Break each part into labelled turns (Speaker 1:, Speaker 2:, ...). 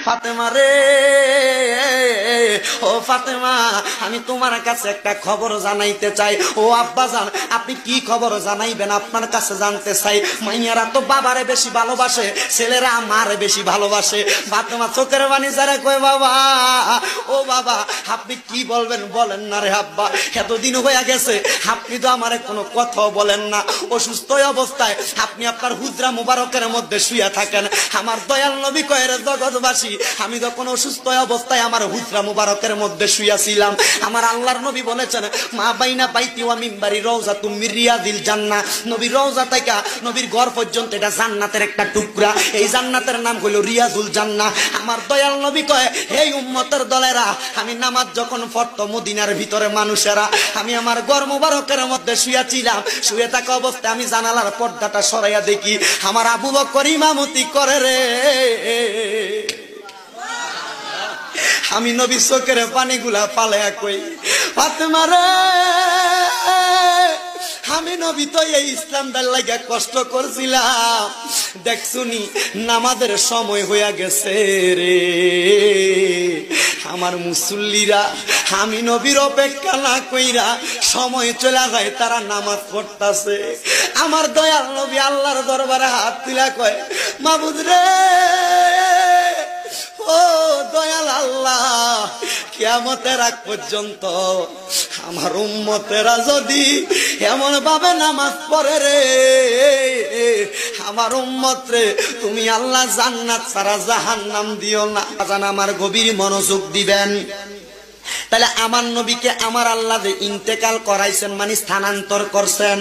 Speaker 1: ফাতেমা রে, ও ফাতেমা, আমি তোমার কাছে একটা খবর জানাইতে চাই। ও আব্বাজান, আপনি কি খবর জানাইবেন? আপনার কাছে জানতে চাই। মাইয়ারা তো বাবারে বেশি ভালোবাসে, ছেলেরা আমারে বেশি ভালোবাসে। ফাতেমা চোখের পানি ছেড়ে কয়, বাবা, ও বাবা, আপনি কি বলবেন বলেন না রে আব্বা। এতদিন হয়ে গেছে, আপনি তো আমারে কোনো কথাও বলেন না। অসুস্থ অবস্থায় আপনি আপনার হুজরা মুবারকের মধ্যে শুয়ে থাকেন। আমার দয়াল নবী কয়, রে জগৎবাসী, আমি যখন অসুস্থ অবস্থায় আমার হুজরা মুবারকের মধ্যে শুয়েছিলাম, আমার আল্লাহর নবী বলেছেন, মা বাইনা বাইতি ওয়া মিম্বারি রওজাতুম মির রিয়াদিল জান্নাহ। নবীর রওজা থেকে নবীর ঘর পর্যন্ত এটা জান্নাতের একটা টুকরা। এই জান্নাতের নাম হলো রিয়াজুল জান্নাহ। আমার দয়াল নবী কয়, হে উম্মতের দলেরা, আমি নামাজ যখন পড়তো মদিনার ভিতরে মানুষেরা, আমি আমার ঘর মুবারকের মধ্যে শুয়েছিলাম। শুয়ে থাকা অবস্থায় আমি জানালার পর্দাটা সরাইয়া দেখি আমার আবু বকর ইমামতি করে রে। আমি নবী চোখের পানিগুলা পালায়া কই, ফাতেমা রে, আমি নবী তো এই ইসলামটার লাগা কষ্ট করছিলাম, দেখছুনি নামাজের সময় হইয়া গেছে রে। আমার মুসল্লিরা আমি নবীর অপেক্ষা না কইরা সময় চলে যায়, তারা নামাজ পড়তাছে। আমার দয়াল নবী আল্লাহর দরবারে হাত তুলা কয়, মাবুদ রে, ও দয়াল আল্লাহ, কিয়ামতের আগ পর্যন্ত আমার উম্মতেরা যদি এমন ভাবে নামাজ পড়ে রে, আমার উম্মত রে, তুমি আল্লাহ জান্নাত ছাড়া জাহান্নাম দিও না। আমার গভীর মনোযোগ দিবেন। তাহলে আমার নবীকে আমার আল্লাহ যে ইন্তেকাল করাইছেন, মানে স্থানান্তর করছেন,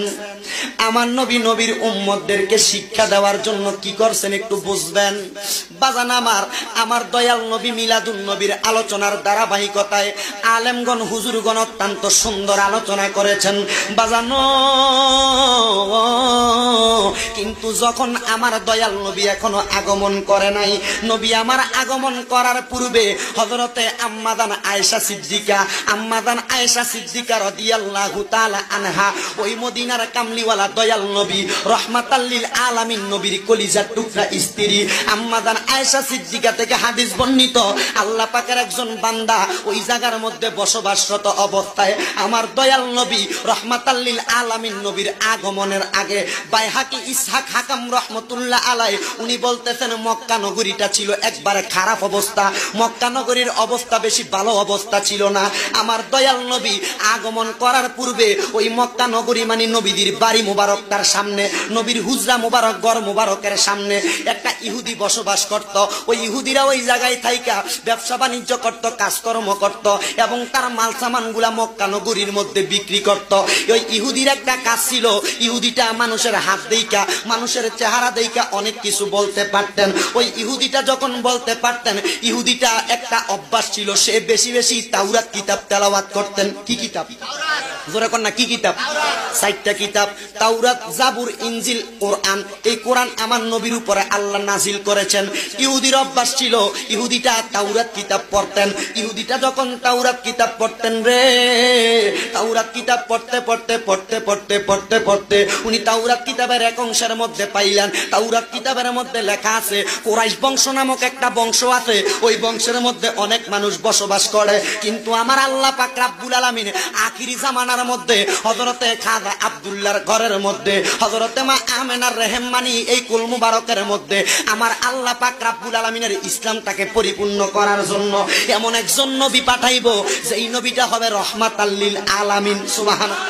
Speaker 1: আমার নবী নবীর উম্মতদেরকে শিক্ষা দেওয়ার জন্য কি করছেন একটু বুঝবেন। বাজান আমার দয়াল নবী মিলাদুন নবীর আলোচনার ধারাবাহিকতায় আলেমগণ হুজুরগণ অত্যন্ত সুন্দর আলোচনা করেছেন বাজানো। কিন্তু যখন আমার দয়াল নবী এখনো আগমন করে নাই, নবী আমার আগমন করার পূর্বে হযরতে আম্মাদান আয়েশা সিদ্দিকা, আম্মাদান আয়েশা সিদ্দিকা রাদিয়াল্লাহু তাআলা আনহা, ওই মদিনার কামলিওয়ালা দয়াল নবী রাহমাতাল লিল আলামিন নবীর কলিজার টুকরা স্ত্রী আম্মাদান আয়েশা সিদ্দিকা থেকে হাদিস বর্ণিত, আল্লাহ পাকের একজন বান্দা ওই জায়গার মধ্যে বসবাসরত অবস্থায় আমার দয়াল নবী রাহমাতাল লিল আলামিন নবীর আগমনের আগে বাইহাকি ইসহাক হাকাম রাহমাতুল্লাহ আলাইহি উনি বলতেছেন, মক্কা নগরীটা ছিল একবারে খারাপ অবস্থা, মক্কা নগরীর অবস্থা বেশি ভালো অবস্থা ছিল না। আমার দয়াল নবী আগমন করার পূর্বে ওই মক্কা নগরী মানে নবীদের বাড়ি মুবারক, তার সামনে নবীর হুজরা মুবারক ঘর মুবারকের সামনে একটা ইহুদি বসবাস করত। ওই ইহুদিরা ওই জায়গায় থাইকা ব্যবসা বাণিজ্য করত, কাজকর্ম করত এবং তার মাল সামানগুলা মক্কা নগরীর মধ্যে বিক্রি করত। ওই ইহুদির একটা কাজ ছিল, ইহুদিটা মানুষের হাত দেইকা, মানুষের চেহারা দেইকা অনেক কিছু বলতে পারতেন। ওই ইহুদিটা যখন বলতে পারতেন, ইহুদিটা একটা অভ্যাস ছিল, সে বেশি বেশি তাওরাত কিতাব তেলাওয়াত করতেন। কি কিতাব? জোরে কর না, কি কিতাব? 4টা কিতাব, তাওরাত, জাবুর, ইনজিল, কোরআন। এই কোরআন আমার নবীর উপরে আল্লাহ নাজিল করেছেন। ইহুদির অভ্যাস ছিল, ইহুদিটা তাওরাত কিতাব পড়তেন। ইহুদিটা যখন তাওরাত কিতাব পড়তেন রে, তাওরাত কিতাব পড়তে পড়তে পড়তে পড়তে পড়তে পড়তে উনি তাওরাত কিতাবের এক অংশের মধ্যে পাইলেন, তাওরাত কিতাবের মধ্যে লেখা আছে কুরাইশ বংশ নামক একটা বংশ আছে, ওই বংশের মধ্যে অনেক মানুষ বসবাস করে। কিন্তু আমার আল্লাহ পাক রব্বুল আলামিন আখিরি জামানার মধ্যে হযরতে খাজা আব্দুল্লাহর ঘরের মধ্যে, হযরতে মা আমেনার রেহমানি এই কুল মুবারকের মধ্যে আমার আল্লাহ পাক রব্বুল আলামিনের ইসলামটাকে পরিপূর্ণ করার জন্য এমন একজন নবী পাঠাইবো, যেই নবীটা হবে রাহমাতাল লিল আলামিন। সুবহানাল্লাহ।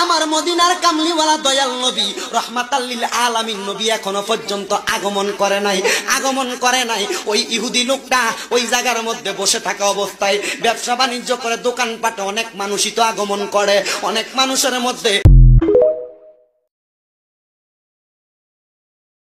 Speaker 1: আমার মদিনার কামলিওয়ালা দয়াল নবী রাহমাতাল লিল আলামিন নবী এখনো পর্যন্ত আগমন করে নাই, আগমন করে নাই। ওই ইহুদি লোকটা ওই জায়গার মধ্যে বসে থাকা অবস্থায় ব্যবসা বাণিজ্য করে, দোকানপাটে অনেক মানুষই তো আগমন করে, অনেক মানুষের মধ্যে